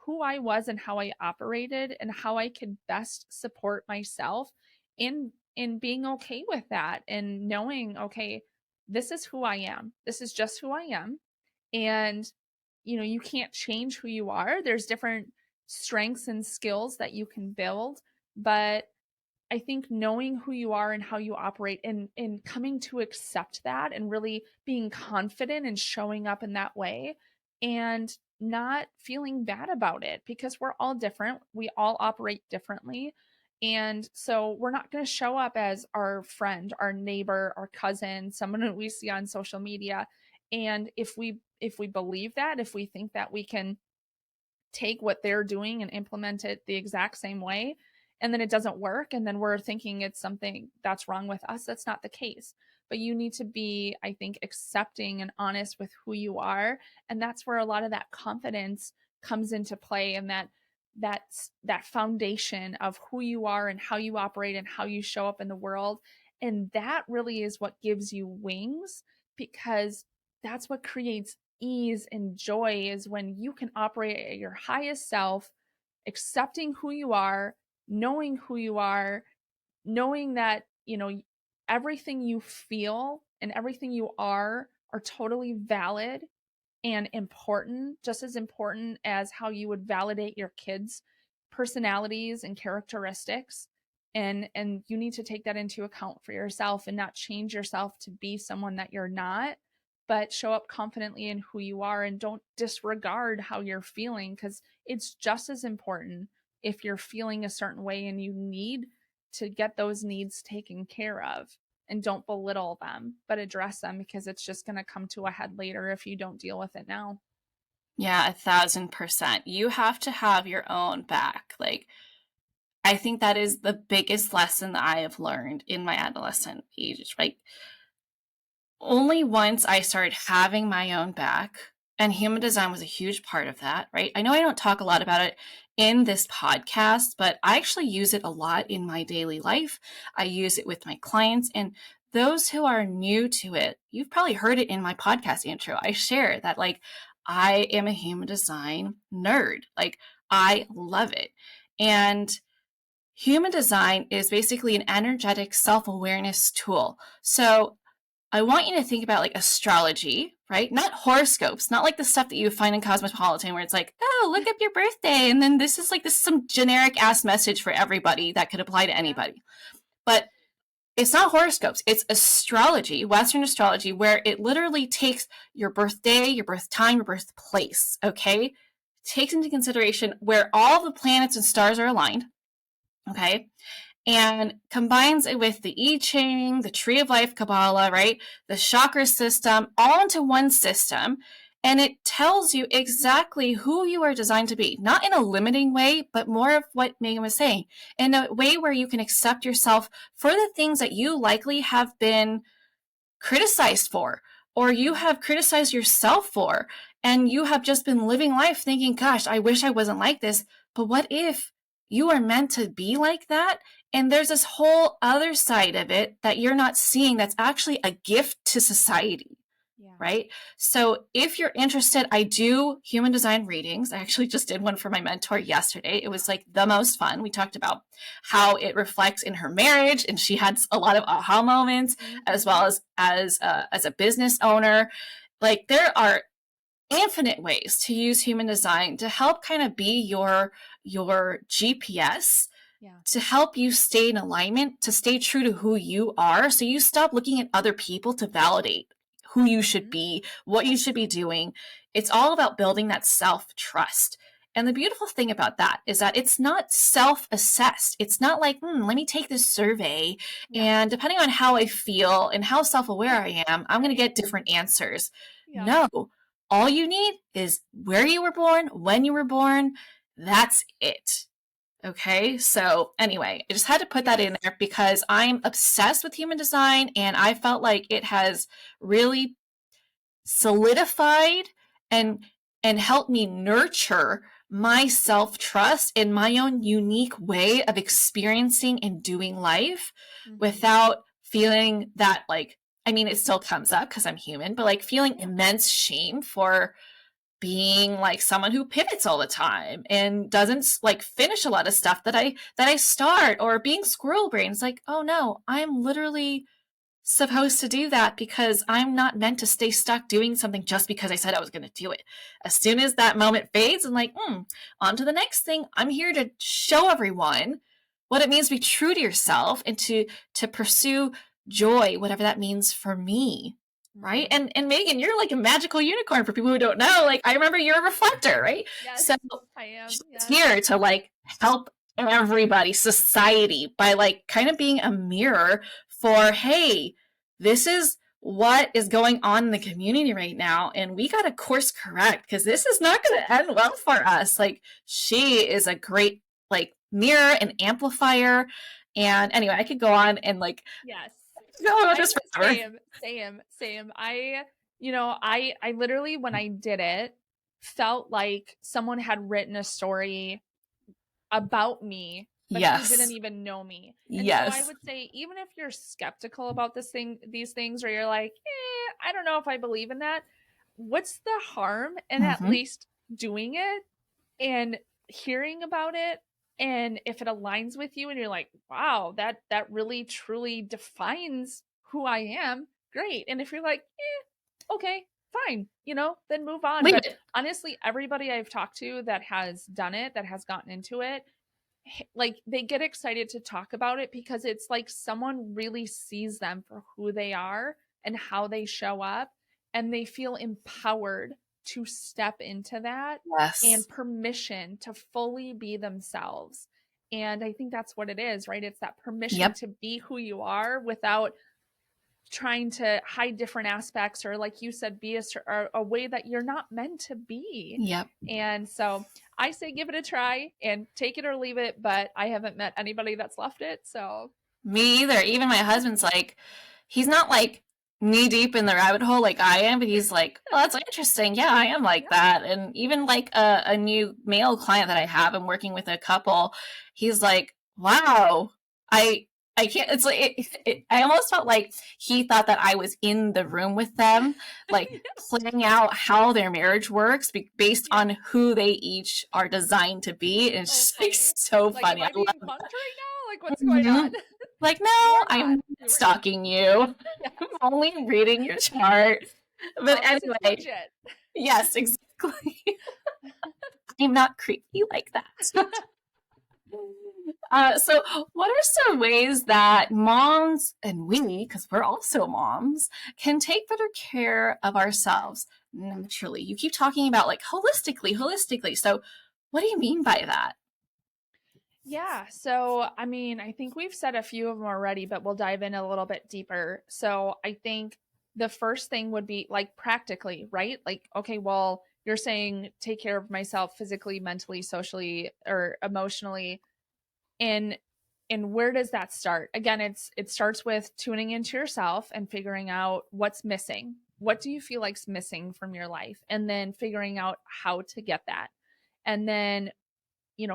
[SPEAKER 2] who I was and how I operated and how I could best support myself in being okay with that and knowing, okay, this is who I am. This is just who I am. And you can't change who you are. There's different strengths and skills that you can build, but I think knowing who you are and how you operate and coming to accept that and really being confident and showing up in that way and not feeling bad about it, because we're all different. We all operate differently. And so we're not going to show up as our friend, our neighbor, our cousin, someone that we see on social media. And if we believe that, if we think that we can take what they're doing and implement it the exact same way, and then it doesn't work, and then we're thinking it's something that's wrong with us, that's not the case. But you need to be, I think, accepting and honest with who you are, and that's where a lot of that confidence comes into play, and that foundation of who you are and how you operate and how you show up in the world. And that really is what gives you wings, because that's what creates ease and joy, is when you can operate at your highest self, accepting who you are, knowing who you are, knowing that, everything you feel and everything you are totally valid and important, just as important as how you would validate your kids' personalities and characteristics. And you need to take that into account for yourself and not change yourself to be someone that you're not, but show up confidently in who you are and don't disregard how you're feeling, because it's just as important if you're feeling a certain way and you need to get those needs taken care of. And don't belittle them, but address them, because it's just going to come to a head later if you don't deal with it now.
[SPEAKER 3] Yeah, 1,000%. You have to have your own back. Like, I think that is the biggest lesson that I have learned in my adolescent age. Like, only once I started having my own back, and human design was a huge part of that, right? I know I don't talk a lot about it in this podcast, but I actually use it a lot in my daily life. I use it with my clients, and those who are new to it, you've probably heard it in my podcast intro. I share that, like, I am a human design nerd. Like, I love it. And human design is basically an energetic self-awareness tool. So I want you to think about like astrology, right? Not horoscopes, not like the stuff that you find in Cosmopolitan where it's like, oh, look up your birthday. And then this is some generic ass message for everybody that could apply to anybody. But it's not horoscopes. It's astrology, Western astrology, where it literally takes your birthday, your birth time, your birthplace, okay? Takes into consideration where all the planets and stars are aligned, okay? And combines it with the I Ching, the Tree of Life Kabbalah, right? The chakra system, all into one system. And it tells you exactly who you are designed to be, not in a limiting way, but more of what Meghan was saying, in a way where you can accept yourself for the things that you likely have been criticized for, or you have criticized yourself for, and you have just been living life thinking, gosh, I wish I wasn't like this. But what if you are meant to be like that? And there's this whole other side of it that you're not seeing that's actually a gift to society, right? So if you're interested, I do human design readings. I actually just did one for my mentor yesterday. It was like the most fun. We talked about how it reflects in her marriage, and she had a lot of aha moments, as well as a business owner. Like, there are infinite ways to use human design to help kind of be your GPS, to help you stay in alignment, to stay true to who you are, so you stop looking at other people to validate who you should be, what you should be doing. It's all about building that self-trust. And the beautiful thing about that is that it's not self-assessed. It's not like, let me take this survey, and depending on how I feel and how self-aware I am, I'm going to get different answers. No, all you need is where you were born, when you were born. That's it. Okay, so anyway, I just had to put that in there because I'm obsessed with human design, and I felt like it has really solidified and helped me nurture my self-trust in my own unique way of experiencing and doing life without feeling that, like, I mean, it still comes up because I'm human, but like feeling immense shame for being like someone who pivots all the time and doesn't like finish a lot of stuff that I start, or being squirrel brain. It's like, oh no, I'm literally supposed to do that because I'm not meant to stay stuck doing something just because I said I was going to do it. As soon as that moment fades, I'm like, on to the next thing. I'm here to show everyone what it means to be true to yourself and to pursue joy, whatever that means for me. Right. And Meghan, you're like a magical unicorn for people who don't know. Like, I remember you're a reflector, right?
[SPEAKER 2] Yes,
[SPEAKER 3] so
[SPEAKER 2] I am.
[SPEAKER 3] She's here to like help everybody, society, by like kind of being a mirror for, hey, this is what is going on in the community right now, and we got to course correct because this is not going to end well for us. Like, she is a great like mirror and amplifier. And anyway, I could go on and like go about this forever.
[SPEAKER 2] Same. I literally, when I did it, felt like someone had written a story about me, but who didn't even know me. And so I would say, even if you're skeptical about these things, or you're like, I don't know if I believe in that, what's the harm in at least doing it and hearing about it? And if it aligns with you and you're like, wow, that really truly defines who I am, great. And if you're like, okay, fine, then move on. But honestly, everybody I've talked to that has done it, that has gotten into it, like they get excited to talk about it because it's like someone really sees them for who they are and how they show up, and they feel empowered to step into that
[SPEAKER 3] Yes.
[SPEAKER 2] and permission to fully be themselves. And I think that's what it is, right? It's that permission
[SPEAKER 3] Yep.
[SPEAKER 2] to be who you are without trying to hide different aspects, or like you said, be a way that you're not meant to be.
[SPEAKER 3] Yep.
[SPEAKER 2] And so I say give it a try and take it or leave it, but I haven't met anybody that's left it. So
[SPEAKER 3] Me either. Even my husband's like, he's not like knee deep in the rabbit hole like I am, but he's like, oh, that's interesting. Yeah, I am like that. And even like a new male client that I have, I'm working with a couple, he's like, wow, I can't, it's like, I almost felt like he thought that I was in the room with them, like planning out how their marriage works based on who they each are designed to be. And it's just like so
[SPEAKER 2] like,
[SPEAKER 3] funny.
[SPEAKER 2] am I being
[SPEAKER 3] love
[SPEAKER 2] punked
[SPEAKER 3] that.
[SPEAKER 2] right now? Like, what's going on?
[SPEAKER 3] Like, no, I'm not stalking you. I'm only reading your chart. But anyway, yes, exactly. I'm not creepy like that. So what are some ways that moms, and we, because we're also moms, can take better care of ourselves naturally? You keep talking about like holistically. So what do you mean by that?
[SPEAKER 2] Yeah. So, I mean, I think we've said a few of them already, but we'll dive in a little bit deeper. So, I think the first thing would be like practically, right? Like, okay, well, you're saying take care of myself physically, mentally, socially, or emotionally. And where does that start? Again, it starts with tuning into yourself and figuring out what's missing. What do you feel like's missing from your life? And then figuring out how to get that. And then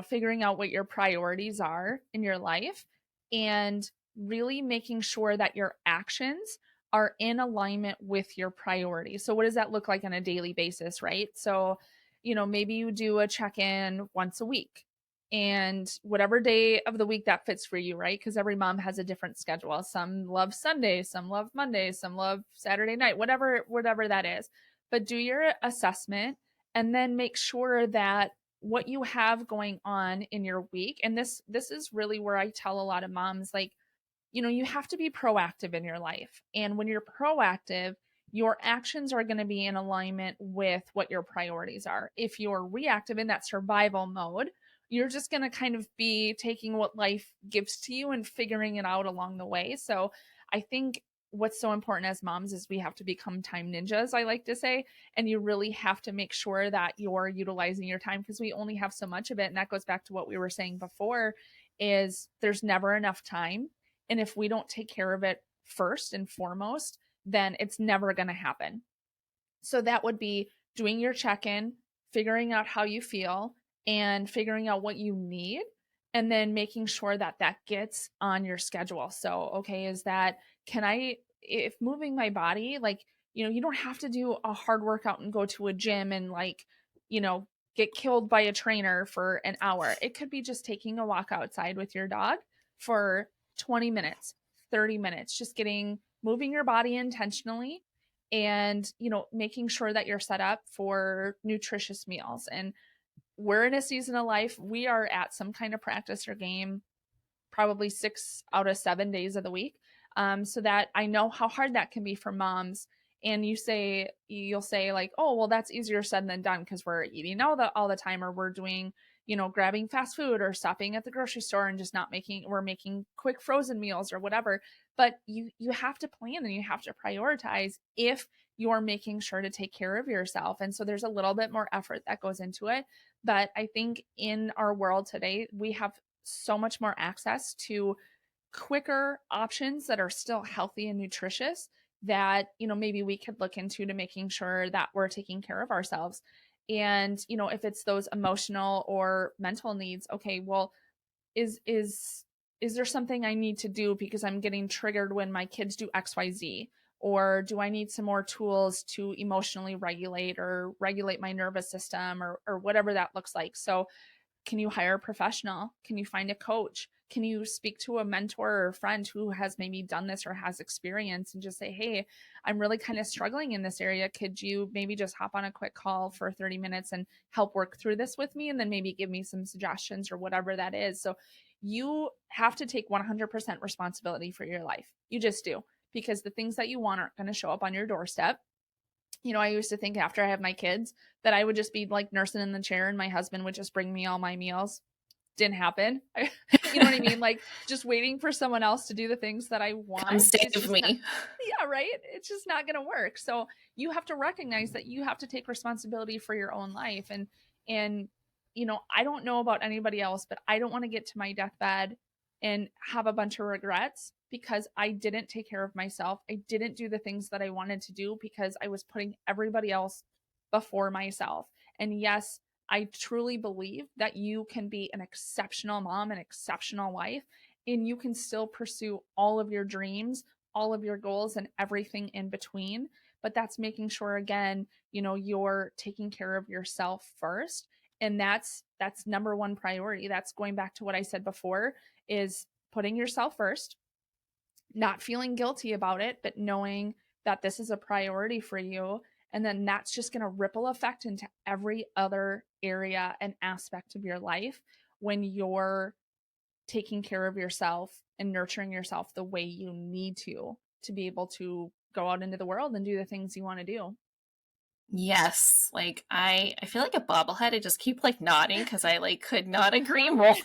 [SPEAKER 2] figuring out what your priorities are in your life and really making sure that your actions are in alignment with your priorities. So what does that look like on a daily basis, right? So, maybe you do a check-in once a week, and whatever day of the week that fits for you, right? Because every mom has a different schedule. Some love Sunday, some love Monday, some love Saturday night, whatever that is. But do your assessment and then make sure that what you have going on in your week, and this is really where I tell a lot of moms, like, you have to be proactive in your life, and when you're proactive, your actions are going to be in alignment with what your priorities are. If you're reactive in that survival mode, you're just going to kind of be taking what life gives to you and figuring it out along the way. So I think what's so important as moms is we have to become time ninjas, I like to say. And you really have to make sure that you're utilizing your time, because we only have so much of it. And that goes back to what we were saying before, is there's never enough time. And if we don't take care of it first and foremost, then it's never going to happen. So that would be doing your check-in, figuring out how you feel, and figuring out what you need, and then making sure that that gets on your schedule. So, okay, if moving my body, like, you don't have to do a hard workout and go to a gym and like, get killed by a trainer for an hour. It could be just taking a walk outside with your dog for 20 minutes, 30 minutes, just moving your body intentionally, and making sure that you're set up for nutritious meals. And we're in a season of life, we are at some kind of practice or game probably 6 out of 7 days of the week. So that I know how hard that can be for moms. And you'll say like, oh, well, that's easier said than done because we're eating all the time, or we're doing, grabbing fast food or stopping at the grocery store and just we're making quick frozen meals or whatever. But you have to plan and you have to prioritize if you're making sure to take care of yourself. And so there's a little bit more effort that goes into it. But I think in our world today, we have so much more access to quicker options that are still healthy and nutritious that, maybe we could look into to making sure that we're taking care of ourselves. And, if it's those emotional or mental needs, okay, well, is there something I need to do because I'm getting triggered when my kids do XYZ? Or do I need some more tools to emotionally regulate my nervous system, or whatever that looks like? So can you hire a professional? Can you find a coach? can you speak to a mentor or a friend who has maybe done this or has experience, and just say, hey, I'm really kind of struggling in this area. Could you maybe just hop on a quick call for 30 minutes and help work through this with me? And then maybe give me some suggestions or whatever that is. So you have to take 100% responsibility for your life. You just do, because the things that you want aren't going to show up on your doorstep. I used to think after I have my kids that I would just be like nursing in the chair and my husband would just bring me all my meals. Didn't happen. You know what I mean? Like just waiting for someone else to do the things that I want.
[SPEAKER 3] Come save me.
[SPEAKER 2] Yeah, right. It's just not going to work. So you have to recognize that you have to take responsibility for your own life. And I don't know about anybody else, but I don't want to get to my deathbed and have a bunch of regrets because I didn't take care of myself. I didn't do the things that I wanted to do because I was putting everybody else before myself. And yes, I truly believe that you can be an exceptional mom, an exceptional wife, and you can still pursue all of your dreams, all of your goals, and everything in between. But that's making sure, again, you're taking care of yourself first. And that's number one priority. That's going back to what I said before, is putting yourself first, not feeling guilty about it, but knowing that this is a priority for you. And then that's just going to ripple effect into every other area and aspect of your life when you're taking care of yourself and nurturing yourself the way you need to be able to go out into the world and do the things you want to do.
[SPEAKER 3] Yes. Like I feel like a bobblehead. I just keep like nodding because I like could not agree more.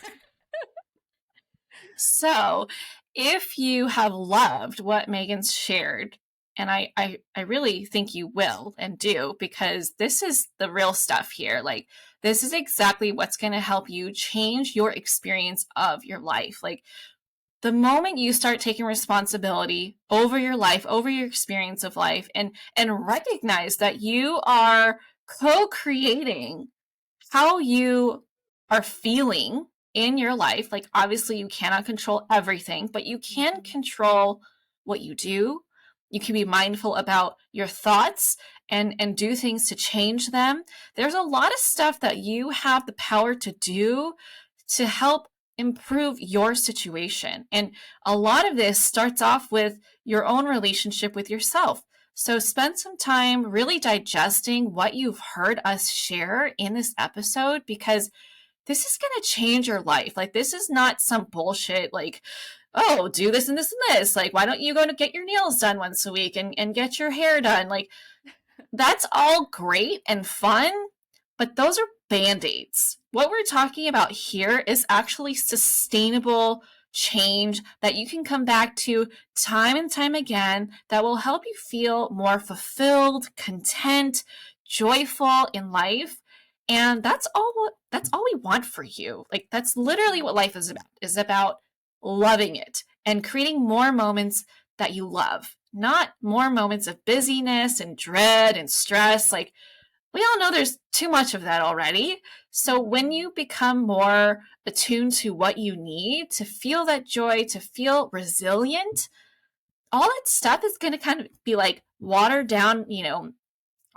[SPEAKER 3] So if you have loved what Meghan's shared, and I really think you will and do, because this is the real stuff here. Like this is exactly what's going to help you change your experience of your life. Like the moment you start taking responsibility over your life, over your experience of life, and recognize that you are co-creating how you are feeling in your life. Like obviously you cannot control everything, but you can control what you do. You can be mindful about your thoughts and do things to change them. There's a lot of stuff that you have the power to do to help improve your situation. And a lot of this starts off with your own relationship with yourself. So spend some time really digesting what you've heard us share in this episode, because this is going to change your life. Like this is not some bullshit like, oh, do this and this and this. Like, why don't you go to get your nails done once a week and get your hair done? Like that's all great and fun, but those are Band-Aids. What we're talking about here is actually sustainable change that you can come back to time and time again that will help you feel more fulfilled, content, joyful in life. And that's all we want for you. Like that's literally what life is about loving it and creating more moments that you love, not more moments of busyness and dread and stress. Like we all know there's too much of that already. So when you become more attuned to what you need to feel that joy, to feel resilient, all that stuff is going to kind of be like watered down,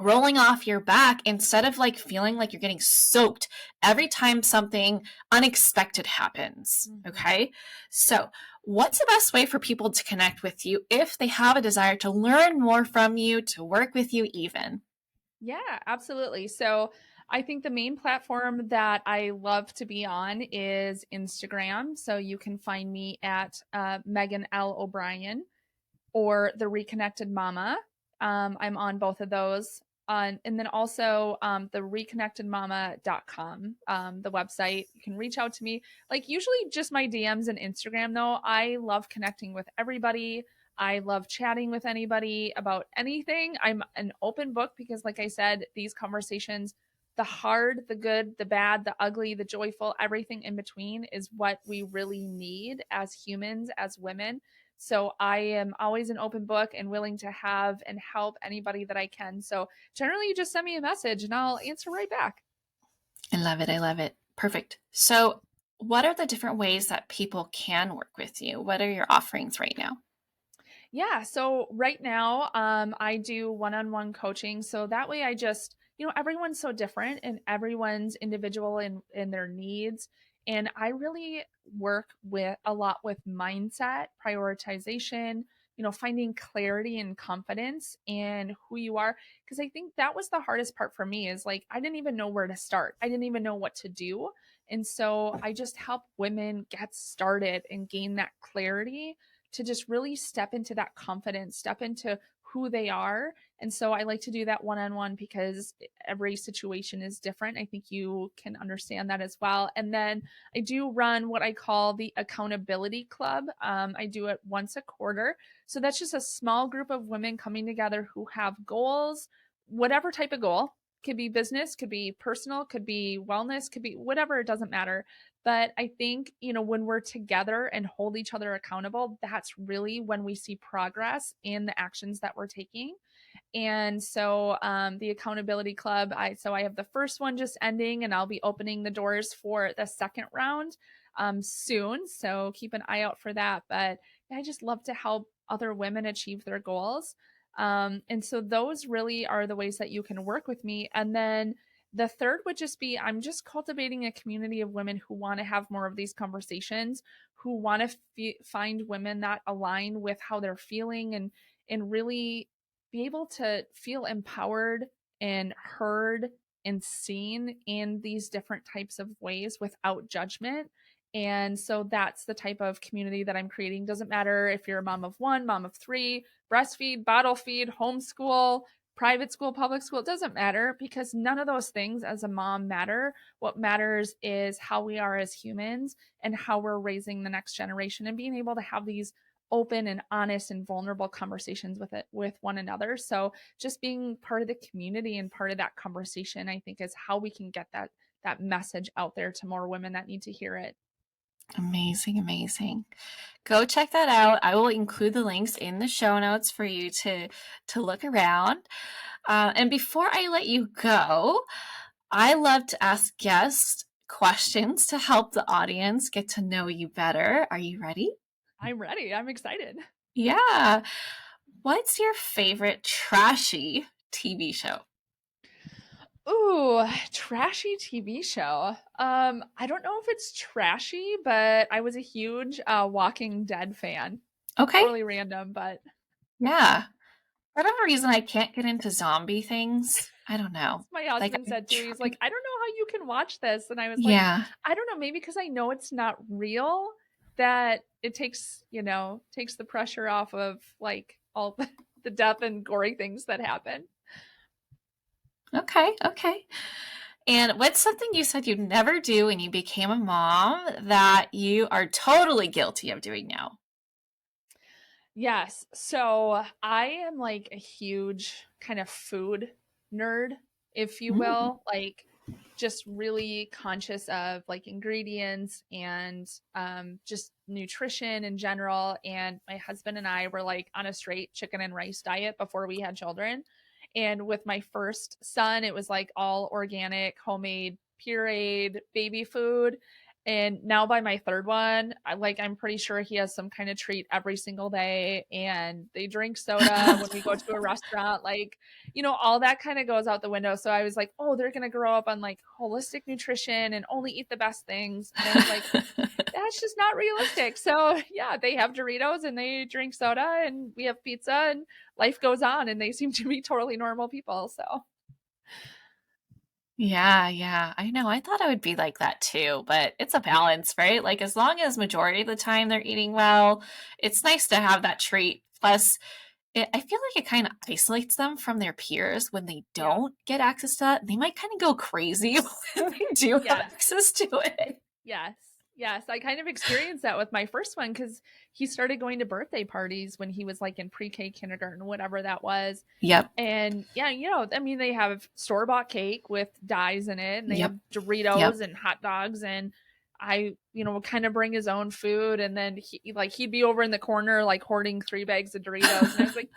[SPEAKER 3] rolling off your back, instead of like feeling like you're getting soaked every time something unexpected happens. Okay. So what's the best way for people to connect with you if they have a desire to learn more from you, to work with you even?
[SPEAKER 2] Yeah, absolutely. So I think the main platform that I love to be on is Instagram. So you can find me at Meghan L. O'Brien or The Reconnected Mama. I'm on both of those. And then also the reconnectedmama.com, the website. You can reach out to me. Like usually just my DMs and Instagram though. I love connecting with everybody. I love chatting with anybody about anything. I'm an open book because like I said, these conversations, the hard, the good, the bad, the ugly, the joyful, everything in between is what we really need as humans, as women. So I am always an open book and willing to have and help anybody that I can. So generally you just send me a message and I'll answer right back.
[SPEAKER 3] I love it. I love it. Perfect. So what are the different ways that people can work with you? What are your offerings right now?
[SPEAKER 2] Yeah. So right now, I do one-on-one coaching. So that way I just, everyone's so different and everyone's individual in their needs. And I really work with a lot with mindset, prioritization, finding clarity and confidence in who you are. Because I think that was the hardest part for me is like, I didn't even know where to start. I didn't even know what to do. And so I just help women get started and gain that clarity to just really step into that confidence, step into who they are. And so I like to do that one-on-one because every situation is different. I think you can understand that as well. And then I do run what I call the accountability club. I do it once a quarter. So that's just a small group of women coming together who have goals, whatever type of goal. Could be business, could be personal, could be wellness, could be whatever, it doesn't matter. But I think, when we're together and hold each other accountable, that's really when we see progress in the actions that we're taking. And so the accountability club, I have the first one just ending, and I'll be opening the doors for the second round soon. So keep an eye out for that. But I just love to help other women achieve their goals. And so those really are the ways that you can work with me. And then the third would just be I'm just cultivating a community of women who want to have more of these conversations, who want to find women that align with how they're feeling and really be able to feel empowered and heard and seen in these different types of ways without judgment. And so that's the type of community that I'm creating. Doesn't matter if you're a mom of one, mom of three, breastfeed, bottle feed, homeschool, private school, public school, it doesn't matter because none of those things as a mom matter. What matters is how we are as humans and how we're raising the next generation and being able to have these open and honest and vulnerable conversations with one another. So just being part of the community and part of that conversation, I think, is how we can get that message out there to more women that need to hear it.
[SPEAKER 3] Amazing, amazing. Go check that out. I will include the links in the show notes for you to look around. And before I let you go, I love to ask guests questions to help the audience get to know you better. Are you ready?
[SPEAKER 2] I'm ready. I'm excited.
[SPEAKER 3] Yeah. What's your favorite trashy TV show?
[SPEAKER 2] Ooh, trashy TV show. I don't know if it's trashy, but I was a huge Walking Dead fan.
[SPEAKER 3] Okay.
[SPEAKER 2] Totally random, but
[SPEAKER 3] yeah. For whatever reason, I can't get into zombie things. I don't know.
[SPEAKER 2] My husband said too. He's like, I don't know how you can watch this, and I was like, I don't know, maybe because I know it's not real, that it takes the pressure off of like all the death and gory things that happen.
[SPEAKER 3] Okay. And what's something you said you'd never do when you became a mom that you are totally guilty of doing now?
[SPEAKER 2] Yes. So I am like a huge kind of food nerd, if you will, like just really conscious of like ingredients and just nutrition in general. And my husband and I were like on a straight chicken and rice diet before we had children. And with my first son, it was like all organic, homemade, pureed baby food. And now by my third one, I'm pretty sure he has some kind of treat every single day, and they drink soda when we go to a restaurant, all that kind of goes out the window. So I was like, oh, they're going to grow up on like holistic nutrition and only eat the best things. And I was like, that's just not realistic. So yeah, they have Doritos and they drink soda and we have pizza and life goes on, and they seem to be totally normal people. So
[SPEAKER 3] Yeah. I know. I thought I would be like that too, but it's a balance, right? Like as long as majority of the time they're eating well, it's nice to have that treat. Plus, I feel like it kind of isolates them from their peers when they don't get access to that. They might kind of go crazy when they do have access to it.
[SPEAKER 2] Yes. I kind of experienced that with my first one because he started going to birthday parties when he was like in pre-K, kindergarten, whatever that was.
[SPEAKER 3] Yep.
[SPEAKER 2] And yeah, they have store-bought cake with dyes in it, and they have Doritos and hot dogs, and I, kind of bring his own food, and then he'd be over in the corner like hoarding 3 bags of Doritos, and I was like,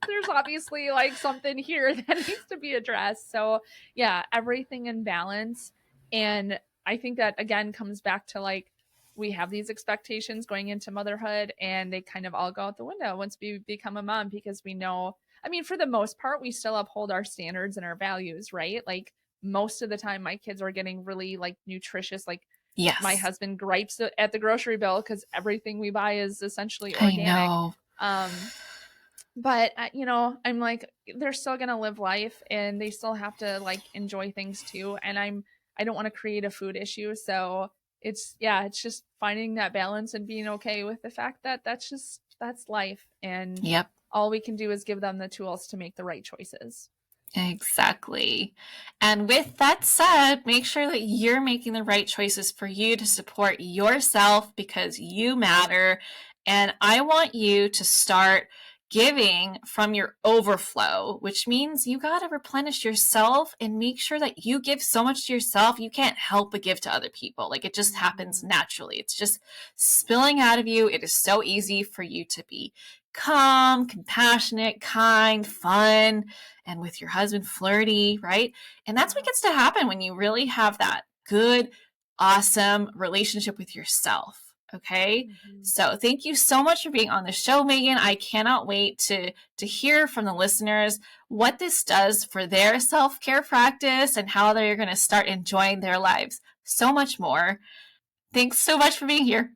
[SPEAKER 2] there's obviously like something here that needs to be addressed. So yeah, everything in balance. And I think that again comes back to like we have these expectations going into motherhood, and they kind of all go out the window once we become a mom, because we know, for the most part, we still uphold our standards and our values, right? Like most of the time my kids are getting really like nutritious, like
[SPEAKER 3] Yes.
[SPEAKER 2] My husband gripes at the grocery bill because everything we buy is essentially
[SPEAKER 3] I
[SPEAKER 2] organic.
[SPEAKER 3] know.
[SPEAKER 2] But you know, I'm like, they're still gonna live life and they still have to like enjoy things too. And I don't want to create a food issue. So it's just finding that balance and being okay with the fact that that's life. And
[SPEAKER 3] Yep.
[SPEAKER 2] all we can do is give them the tools to make the right choices.
[SPEAKER 3] Exactly. And with that said, make sure that you're making the right choices for you to support yourself because you matter. And I want you to start giving from your overflow, which means you got to replenish yourself and make sure that you give so much to yourself, you can't help but give to other people. Like it just happens naturally. It's just spilling out of you. It is so easy for you to be calm, compassionate, kind, fun, and with your husband flirty, right? And that's what gets to happen when you really have that good, awesome relationship with yourself. Okay. So thank you so much for being on the show, Meghan. I cannot wait to hear from the listeners what this does for their self-care practice and how they're going to start enjoying their lives so much more. Thanks so much for being here.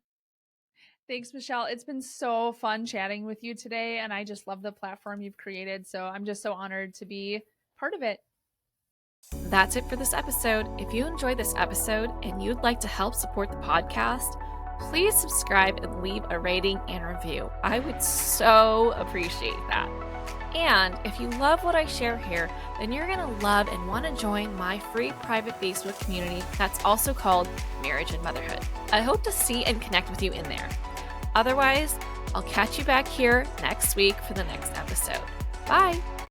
[SPEAKER 2] Thanks, Michelle. It's been so fun chatting with you today, and I just love the platform you've created. So I'm just so honored to be part of it.
[SPEAKER 1] That's it for this episode. If you enjoyed this episode and you'd like to help support the podcast, please subscribe and leave a rating and review. I would so appreciate that. And if you love what I share here, then you're going to love and want to join my free private Facebook community that's also called Marriage and Motherhood. I hope to see and connect with you in there. Otherwise, I'll catch you back here next week for the next episode. Bye!